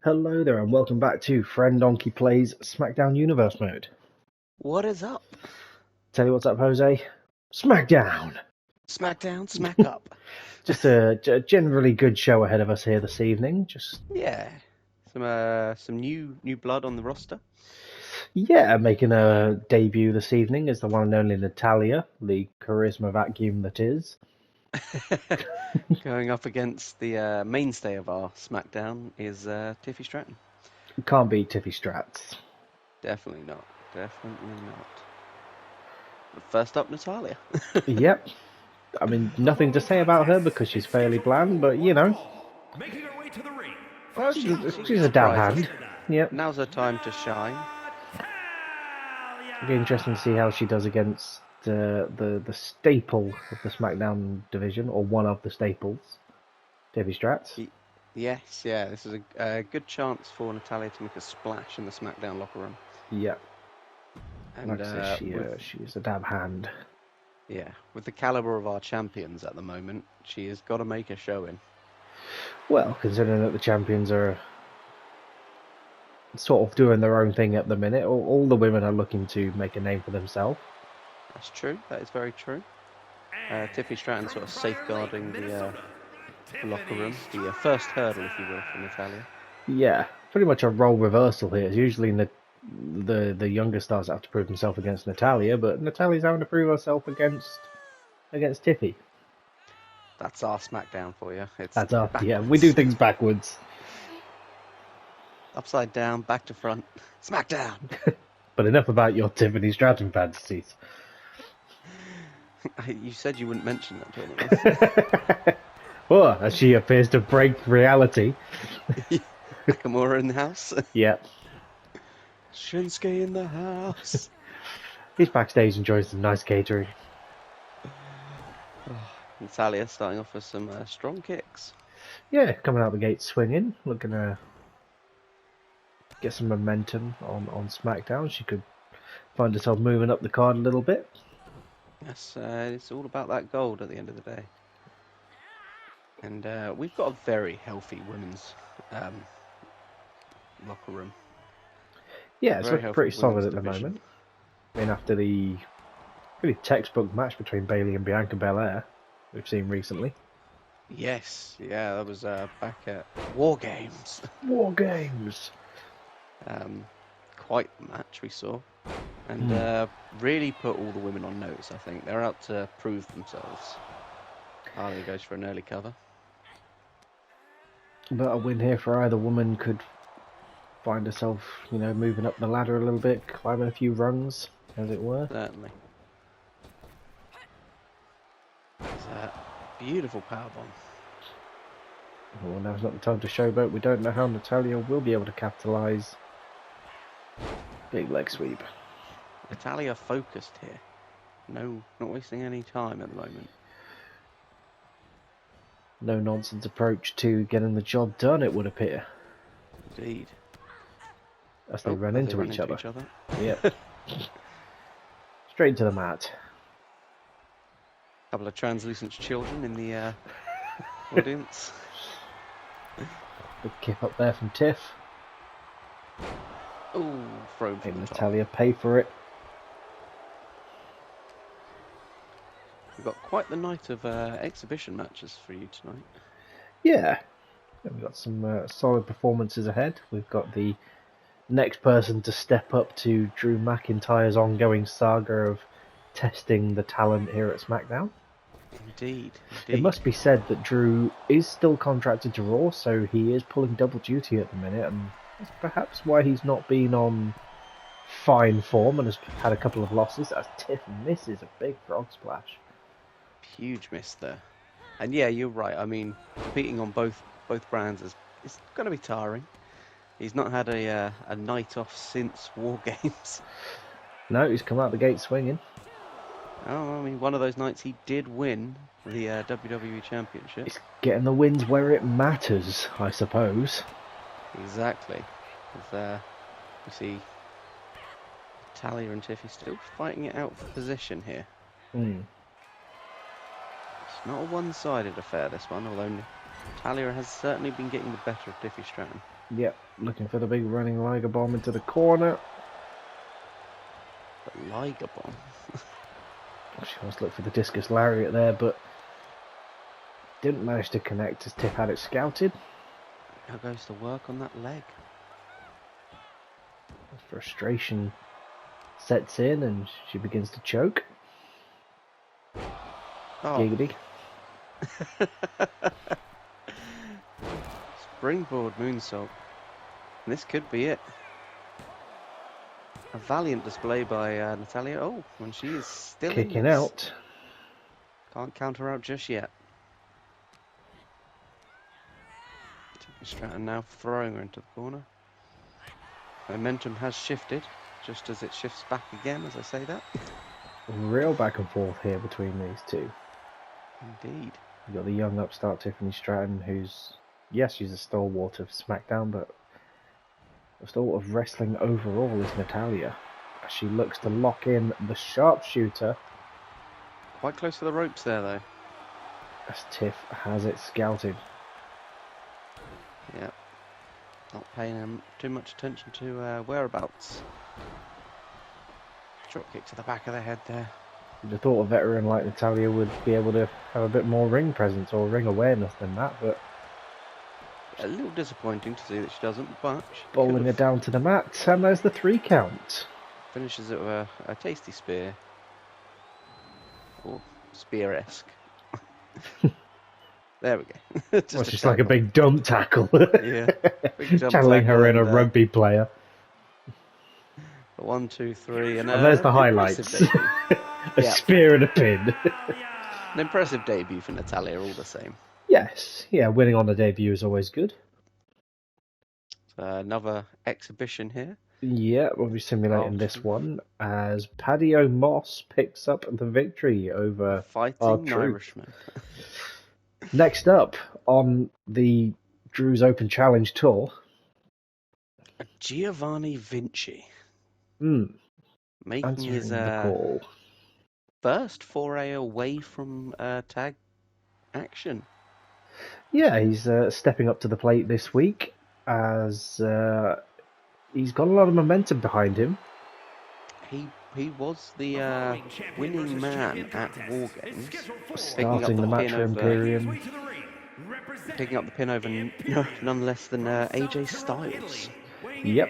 Hello there, and welcome back to Friend Donkey Plays Smackdown Universe Mode. What is up? Tell you what's up, Jose? Smackdown! Smackdown, smack up. Just a generally good show ahead of us here this evening. Yeah, some new blood on the roster. Making a debut this evening is the one and only Natalia, the charisma vacuum that is. Going up against the mainstay of our Smackdown is Tiffy Stratton. Can't beat Tiffy Strats. Definitely not. Definitely not. But first up, Natalia. Yep. I mean, nothing to say about her because she's fairly bland, but you know. Making her way to the ring. Well, she's a damn hand. Yep. Now's her time to shine. It'll be interesting to see how she does against the staple of the SmackDown division, or one of the staples, Tiffy Strats. Yes, yeah, this is a good chance for Natalia to make a splash in the SmackDown locker room. Yeah. And Like I say, she's a damn hand. Yeah, with the caliber of our champions at the moment, she has got to make a showing. Well, considering that the champions are sort of doing their own thing at the minute, all the women are looking to make a name for themselves. That's true. That is very true. Tiffy Stratton sort of safeguarding the locker room, the first hurdle, if you will, for Natalia. Yeah, pretty much a role reversal here. It's usually the younger stars have to prove themselves against Natalia, but Natalia's having to prove herself against Tiffy. That's our SmackDown for you. That's our backwards. Yeah, we do things backwards. Upside down, back to front, SmackDown. But enough about your Tiffany Stratton fantasies. You said you wouldn't mention that to anyone. Oh, as she appears to break reality. Nakamura in the house. Yeah. Shinsuke in the house. He's backstage enjoying some nice catering. Natalia starting off with some strong kicks. Yeah, coming out the gate swinging, looking to get some momentum on SmackDown. She could find herself moving up the card a little bit. Yes, it's all about that gold at the end of the day. And we've got a very healthy women's locker room. Yeah, it's looking pretty solid at the moment. I mean, after the pretty textbook match between Bayley and Bianca Belair we've seen recently. Yes, yeah, that was back at War Games. War Games. Quite the match we saw. And really put all the women on notice, I think. They're out to prove themselves. Harley goes for an early cover. But a win here for either woman could find herself, you know, moving up the ladder a little bit, climbing a few rungs, as it were. Certainly. It's a beautiful powerbomb. Well, now's not the time to showboat. We don't know how Natalia will be able to capitalise. Big leg sweep. Natalia focused here. No, not wasting any time at the moment. No nonsense approach to getting the job done, it would appear. Indeed. As they run into each other. Yep. Straight to the mat. Couple of translucent children in the audience. Big kick up there from Tiff. Ooh, thrown from the top. Natalia pay for it. We've got quite the night of exhibition matches for you tonight. Yeah. We've got some solid performances ahead. We've got the next person to step up to Drew McIntyre's ongoing saga of testing the talent here at SmackDown. Indeed. It must be said that Drew is still contracted to Raw, so he is pulling double duty at the minute, and that's perhaps why he's not been on fine form and has had a couple of losses, as Tiff misses a big frog splash. Huge miss there. And yeah, you're right. I mean, competing on both brands is going to be tiring. He's not had a night off since War Games. No, he's come out the gate swinging. Oh, I mean, one of those nights he did win the WWE Championship. He's getting the wins where it matters, I suppose. Exactly. Because you see Talia and Tiffy still fighting it out for position here. It's not a one-sided affair, this one, although Talia has certainly been getting the better of Diffie Stratton. Yep, looking for the big running Liger bomb into the corner. The Liger bomb. She almost looked for the discus lariat there, but didn't manage to connect as Tiff had it scouted. Now goes to work on that leg. Frustration sets in and she begins to choke. Oh. Giggity. Springboard moonsault. And this could be it. A valiant display by Natalya. Oh, and she is still Kicking in this. out. Can't count her out just yet. Stratton now throwing her into the corner. Momentum has shifted, just as it shifts back again as I say that. Real back and forth here between these two. Indeed. You've got the young upstart Tiffany Stratton, who's, yes, she's a stalwart of Smackdown, but a stalwart of wrestling overall is Natalya. As she looks to lock in the sharpshooter. Quite close to the ropes there, though. As Tiff has it scouted. Yep. Not paying too much attention to whereabouts. Drop kick to the back of the head there. You'd have thought a veteran like Natalya would be able to have a bit more ring presence or ring awareness than that, but A little disappointing to see that she doesn't, but she bowling her down to the mat, and there's the 3 count. finishes it with a tasty spear. Or spear-esque. There we go. Well, it's just like a big dump tackle. Yeah. Big jump Channeling her tackle in a and, rugby player. 1, 2, 3, and And there's the highlights. impressive debut. A Yeah. spear and a pin. An impressive debut for Natalya, all the same. Yes, yeah, winning on the debut is always good. Another exhibition here. Yeah, we'll be simulating this one as Paddy O'Moss picks up the victory over our Fighting Drew. Irishman. Next up on the Drew's Open Challenge Tour, Giovanni Vinci. making Making his the call. first foray away from tag action. Yeah, he's stepping up to the plate this week as he's got a lot of momentum behind him. He was the winning man at War Games, Starting the match for Imperium. picking up the pin over none less than AJ Styles. Yep,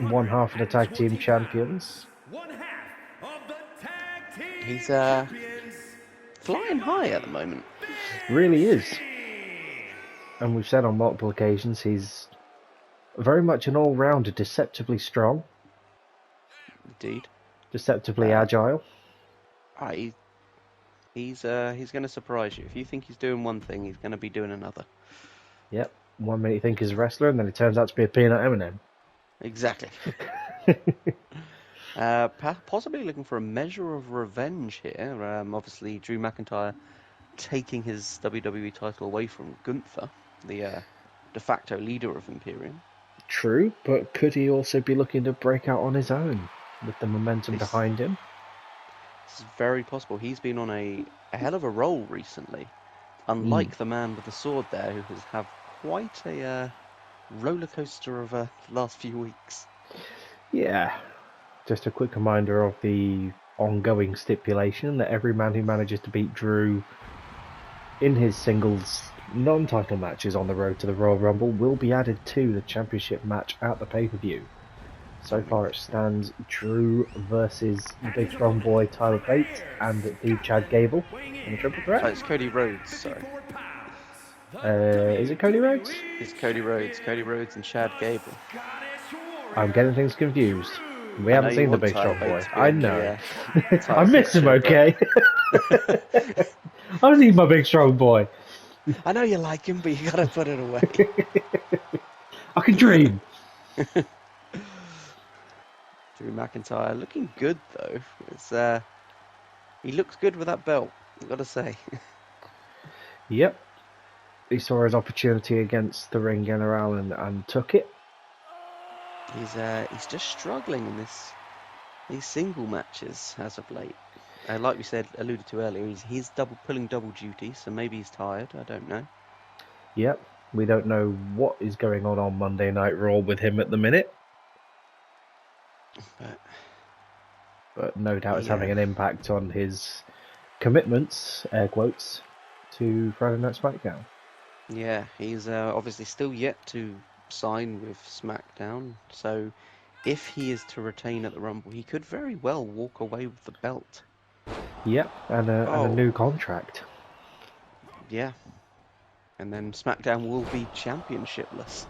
one half of the tag team champions. He's flying high at the moment. Really is. And we've said on multiple occasions he's very much an all-rounder, deceptively strong, Indeed. deceptively agile. He's going to surprise you. If you think he's doing one thing, he's going to be doing another. Yep, 1 minute you think he's a wrestler and then it turns out to be a peanut M&M. Exactly. Possibly looking for a measure of revenge here. Obviously, Drew McIntyre taking his WWE title away from Gunther, the de facto leader of Imperium. True, but could he also be looking to break out on his own with the momentum behind him? It's very possible. He's been on a hell of a roll recently. Unlike the man with the sword there, who has had quite a roller coaster of the last few weeks. Yeah, just a quick reminder of the ongoing stipulation that every man who manages to beat Drew in his singles non-title matches on the road to the Royal Rumble will be added to the championship match at the pay-per-view. So far it stands Drew versus the big strong boy Tyler Bates and the Chad Gable in the triple threat. Oh, it's Cody Rhodes, sorry. Is it Cody Rhodes? It's Cody Rhodes and Chad Gable. I'm getting things confused. We haven't seen the big strong boy. I know. I I miss him, okay? I need my big strong boy. I know you like him, but you gotta put it away. I can dream. Drew McIntyre looking good though. It's he looks good with that belt, I've got to say. Yep. He saw his opportunity against the Ring General and took it. He's just struggling in these single matches as of late. Like we alluded to earlier, he's pulling double duty, so maybe he's tired. I don't know. Yep, we don't know what is going on Monday Night Raw with him at the minute. But no doubt it's having an impact on his commitments, air quotes, to Friday Night Smackdown. Yeah, he's obviously still yet to sign with Smackdown, so if he is to retain at the Rumble, he could very well walk away with the belt. Yep, and a new contract. Yeah. And then Smackdown will be championshipless.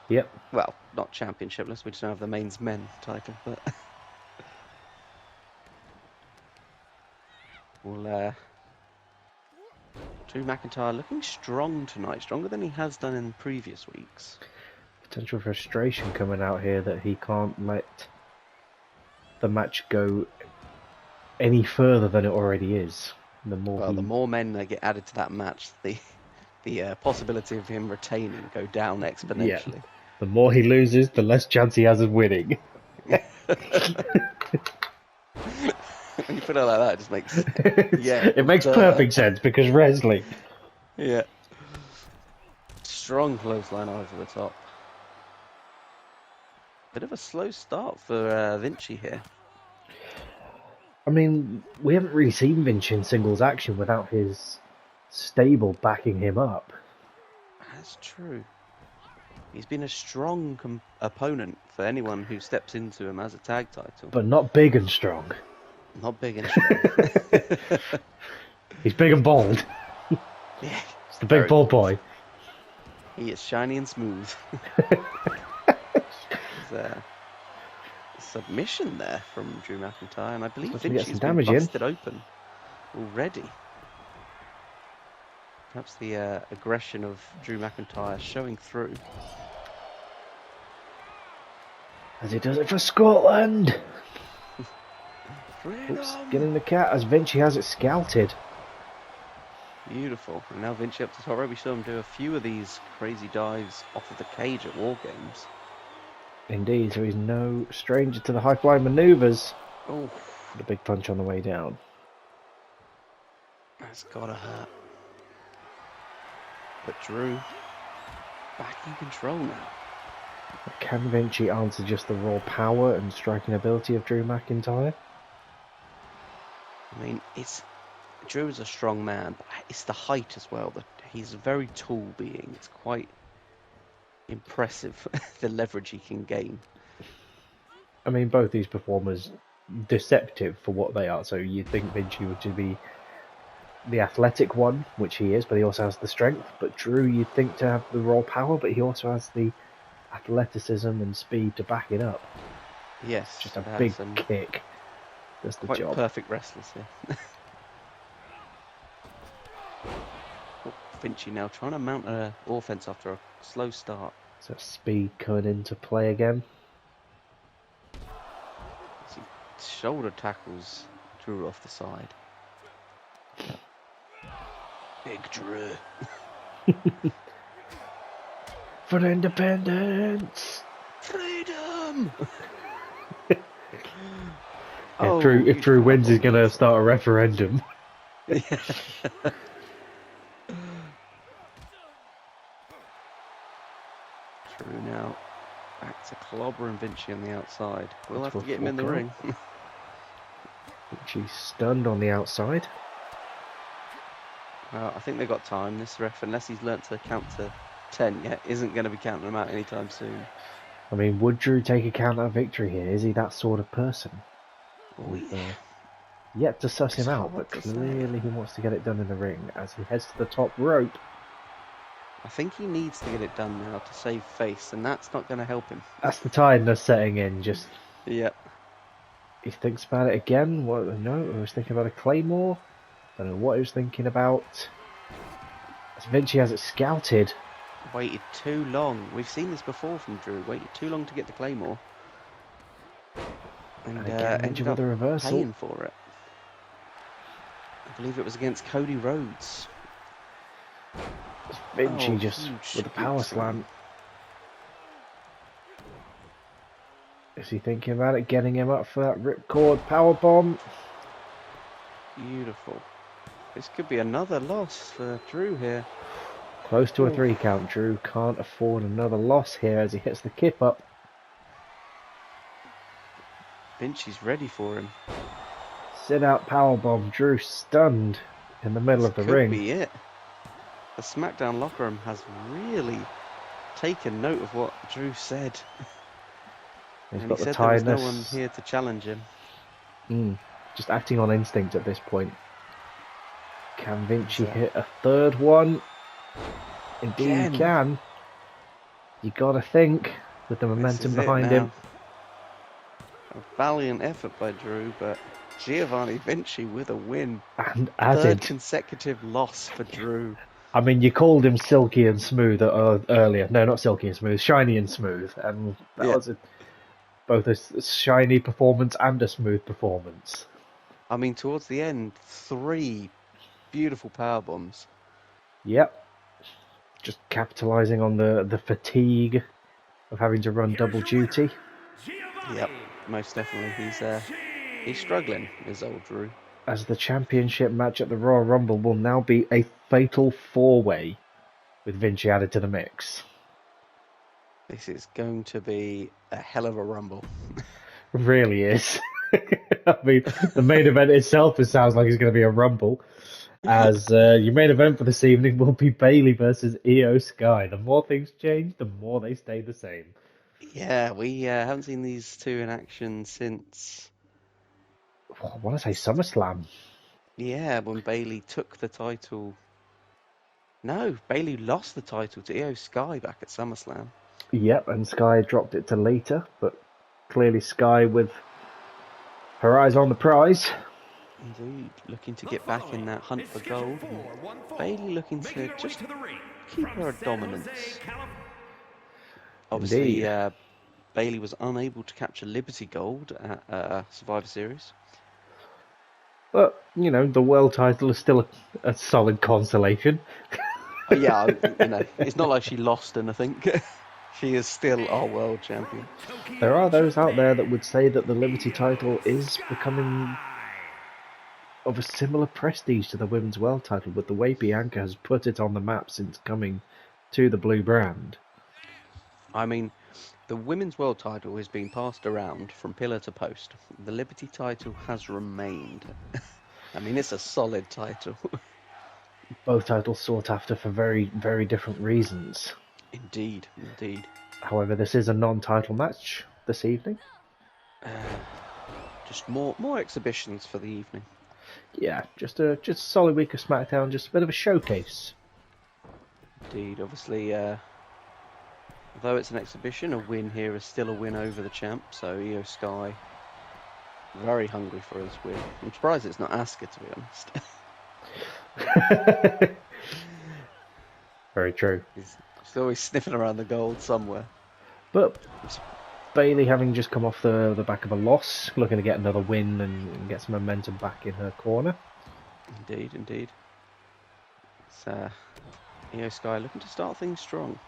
Yep. Well, not championshipless, we just don't have the mains men title, but... Well, Drew McIntyre looking strong tonight, stronger than he has done in previous weeks. Potential frustration coming out here that he can't let the match go any further than it already is. The more men that get added to that match, the possibility of him retaining go down exponentially. Yeah. The more he loses, the less chance he has of winning. When you put it like that, it just makes it makes perfect sense because wrestling. Yeah. Strong clothesline over the top. Bit of a slow start for Vinci here. I mean, we haven't really seen Vinci in singles action without his stable backing him up. That's true. He's been a strong opponent for anyone who steps into him as a tag title. But not big and strong. Not big and strong. He's big and bold. Yeah, it's the big bald boy. He is shiny and smooth. There's a submission there from Drew McIntyre, and I believe Vinci's been busted open already. Perhaps the aggression of Drew McIntyre showing through. As he does it for Scotland. Freedom. Oops, getting the cat as Vinci has it scouted. Beautiful. And now Vinci up to top rope. We saw him do a few of these crazy dives off of the cage at War Games. Indeed, so he's no stranger to the high-flying manoeuvres. Oh, the big punch on the way down. That's gotta hurt. But Drew, back in control now. Can Vinci answer just the raw power and striking ability of Drew McIntyre? I mean, Drew is a strong man, but it's the height as well. He's a very tall being. It's quite impressive, the leverage he can gain. I mean, both these performers deceptive for what they are. So you'd think Vinci would be the athletic one, which he is, but he also has the strength. But Drew, you'd think to have the raw power, but he also has the athleticism and speed to back it up. Yes, just a big kick. That's the quite job. Perfect wrestlers here. Vinci now trying to mount an offense after a slow start. So speed coming into play again. As he shoulder tackles Drew off the side. Big Drew. For independence! Freedom! If Drew wins, he's going to start a referendum. Yeah. Drew now back to clobbering Vinci on the outside. We'll have to get him in the ring. Vinci's stunned on the outside. Well, I think they've got time. This ref, unless he's learnt to count to 10 yet, isn't going to be counting them out anytime soon. I mean, would Drew take a count out victory here? Is he that sort of person? We've yet to suss him out, but clearly he wants to get it done in the ring as he heads to the top rope. I think he needs to get it done now to save face, and that's not going to help him. That's the tiredness setting in. Just yeah. He thinks about it again. What? No, he was thinking about a claymore. I don't know what he was thinking about. As Vinci has it scouted. Waited too long. We've seen this before from Drew. Waited too long to get the claymore. And again, ended up the reversal. paying for it. I believe it was against Cody Rhodes. Vinci just with a power slam. Is he thinking about it? Getting him up for that ripcord power bomb. Beautiful. This could be another loss for Drew here. Close to a 3 count. Drew can't afford another loss here as he hits the kip up. Vinci's ready for him. Sit out powerbomb. Drew stunned in the middle of the ring. Could be it. The Smackdown locker room has really taken note of what Drew said. He's And got he the said there was tiredness. no one here to challenge him. Just acting on instinct at this point. Can Vinci So- hit a third one? Indeed Again. he can. You gotta think with the This momentum is it behind now. him. A valiant effort by Drew, but Giovanni Vinci with a win. And Third added. consecutive loss for Drew. I mean, you called him silky and smooth earlier. No, not silky and smooth, shiny and smooth. And that Yeah. was both a shiny performance and a smooth performance. I mean, towards the end, 3 beautiful power bombs. Yep. Just capitalising on the fatigue of having to run double duty. Yep, most definitely. He's struggling, is old Drew. As the championship match at the Royal Rumble will now be a fatal 4-way with Vinci added to the mix. This is going to be a hell of a rumble. Really is. I mean, the main event itself, it sounds like it's going to be a rumble. As your main event for this evening will be Bayley versus Io Sky. The more things change, the more they stay the same. Yeah, we haven't seen these two in action since... I want to say SummerSlam. Yeah, when Bayley took the title... No, Bayley lost the title to Io Sky back at SummerSlam. Yep, and Sky dropped it to later, but clearly Sky with her eyes on the prize. Indeed, looking to get back in that hunt for gold. And Bayley looking to just keep her dominance. Obviously, Bayley was unable to capture Liberty Gold at Survivor Series. But, you know, the world title is still a solid consolation. Yeah, it's not like she lost anything. She is still our world champion. There are those out there that would say that the Liberty title is becoming of a similar prestige to the women's world title, with the way Bianca has put it on the map since coming to the blue brand. I mean, the women's world title is being passed around from pillar to post. The Liberty title has remained. I mean, it's a solid title. Both titles sought after for very, very different reasons. Indeed, indeed. However, this is a non-title match this evening. Just more exhibitions for the evening. Yeah, just a solid week of SmackDown, just a bit of a showcase. Indeed, obviously, although it's an exhibition, a win here is still a win over the champ. So Io Sky, very hungry for his win. I'm surprised it's not Asuka, to be honest. Very true. He's always sniffing around the gold somewhere. But Bayley, having just come off the back of a loss, looking to get another win and get some momentum back in her corner. Indeed, indeed. It's Io Sky looking to start things strong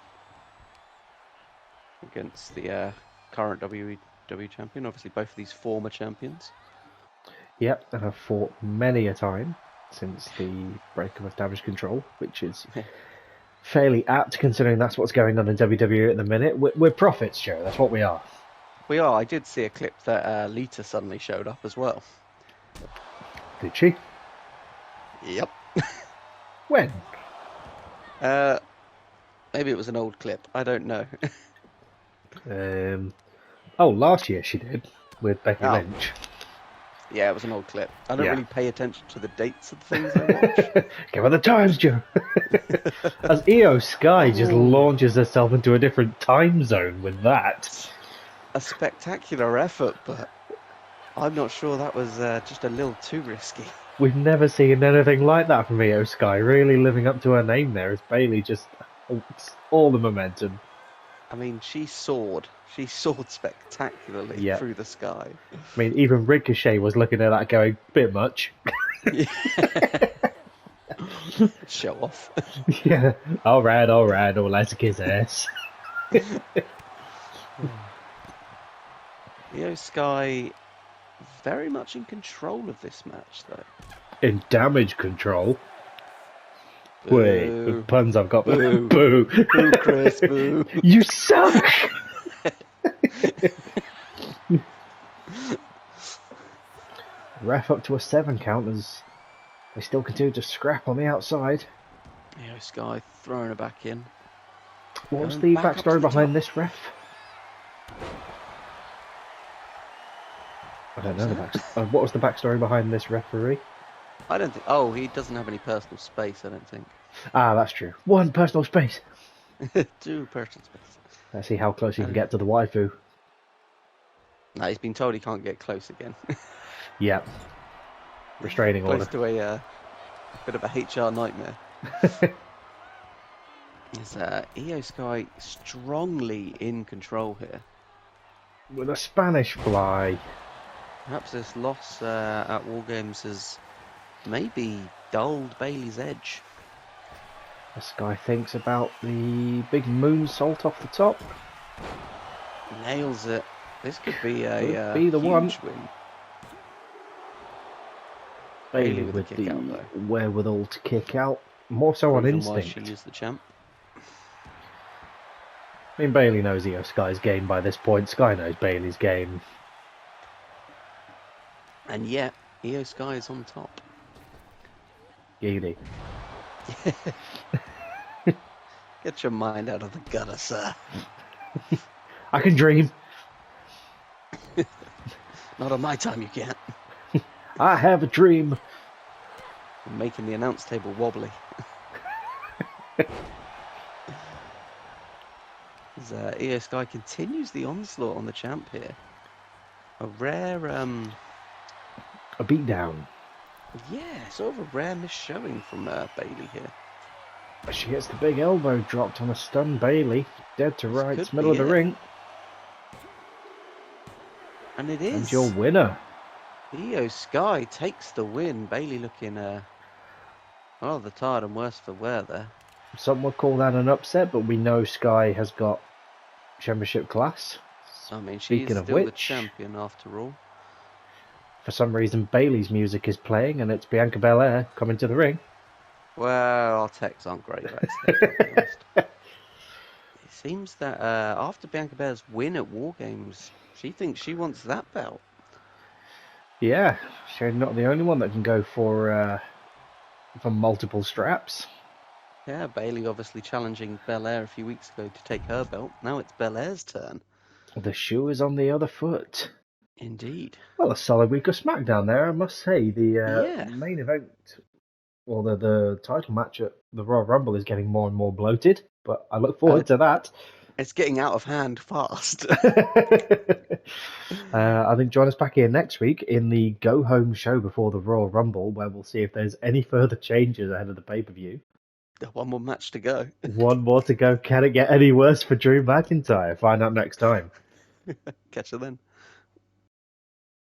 against the current WWE champion. Obviously, both of these former champions. Yep, and have fought many a time since the breakup of Damage Control, which is fairly apt considering that's what's going on in WWE at the minute. We're prophets, Joe. That's what we are. We are. I did see a clip that Lita suddenly showed up as well. Did she? Yep. When? Maybe it was an old clip. I don't know. Last year she did with Becky Lynch. Yeah, it was an old clip. I don't Yeah. really pay attention to the dates of the things I watch. Give her the times, Joe. As Io Sky just launches herself into a different time zone with that. A spectacular effort, but I'm not sure that was just a little too risky. We've never seen anything like that from Io Sky, really living up to her name there as Bayley just holds all the momentum. I mean, she soared. She soared spectacularly through the sky. I mean, even Ricochet was looking at that going, bit much. Show off. Yeah, alright, let's kiss ass. Io Sky very much in control of this match, though. In Damage Control. Wait, the Boo. puns I've got. Boo. Boo. Boo, Chris, boo. You suck! Ref up to a 7 count as they still continue to scrap on the outside. Io Sky throwing her back in. What's Going the back up to backstory the behind top. this ref? I don't know the What's backstory. What was the backstory behind this referee? I don't think. Oh, he doesn't have any personal space, I don't think. Ah, that's true. 1 personal space. 2 personal space. Let's see how close you can get to the waifu. No, he's been told he can't get close again. Yep. Restraining Close order. to a bit of a HR nightmare. It's Io Sky strongly in control here. With a Spanish fly. Perhaps this loss at War Games has maybe dulled Bailey's edge. This guy thinks about the big moonsault off the top. Nails it. This could be a Could be the huge one. win. Bailey with with the the kick out, though. wherewithal to kick out. More so on Reason why instinct. she is the champ. I mean, Bailey knows Io Sky's game by this point. Sky knows Bailey's game. And yet, Io Sky is on top. Giggity. Get your mind out of the gutter, sir. I can dream. Not on my time, you can't. I have a dream. I'm making the announce table wobbly. As Io Sky continues the onslaught on the champ here. A rare, A beatdown. yeah, sort of a rare misshowing from Bailey here. She gets the big elbow dropped on a stunned Bailey. Dead to This rights, could middle of be the it. ring. And it And is. your winner. Io Sky takes the win. Bailey looking rather tired and worse for wear there. Some would call that an upset, but we know Sky has got championship class. I mean, she's Speaking of still the which, champion after all. for some reason Bailey's music is playing and it's Bianca Belair coming to the ring. Well, our techs aren't great backstage, to be honest. It seems that after Bianca Belair's win at War Games, she thinks she wants that belt. Yeah, she's not the only one that can go for multiple straps. Yeah, Bailey obviously challenging Belair a few weeks ago to take her belt. Now it's Belair's turn. The shoe is on the other foot. Indeed. Well, a solid week of SmackDown there, I must say. The Yeah. main event, or the title match at the Royal Rumble is getting more and more bloated, but I look forward to that. It's getting out of hand fast. I think join us back here next week in the go-home show before the Royal Rumble, where we'll see if there's any further changes ahead of the pay-per-view. One more match to go. One more to go. Can it get any worse for Drew McIntyre? Find out next time. Catch you then.